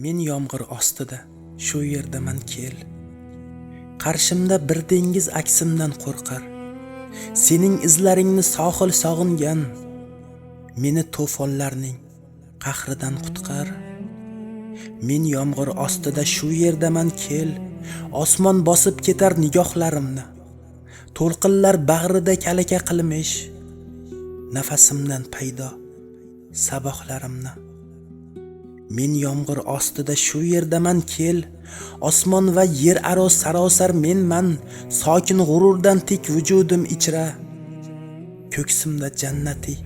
Men yomg'ir ostida shu yerdaman kel. Qarshimda bir dengiz aksimdan qo'rqar. Sening izlaringni sohil sog'ingan. Meni to'fonlarning qahridan qutqar. Men yomg'ir ostida shu yerdaman kel. Osmon bosib ketar nigohlarimni. To'lqinlar bag'rida kalaka qilmish. Nafasimdan paydo sabohlarimni. Men yomg'ir ostida shu yerdaman kel. Osmon va yer aro sarosar menman. Sokin g'ururdan tik vujudim ichra. Ko'ksimda jannatiy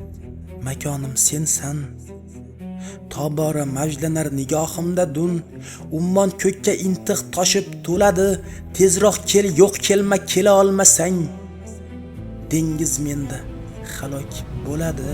makonim sensan. Tobora mavjlanar nigohimda dun. Ummon ko'kka intiq toshib to'ladi. Tezroq kel, yo'q kelma, kela olmasang dengiz menda halok bo'ladi.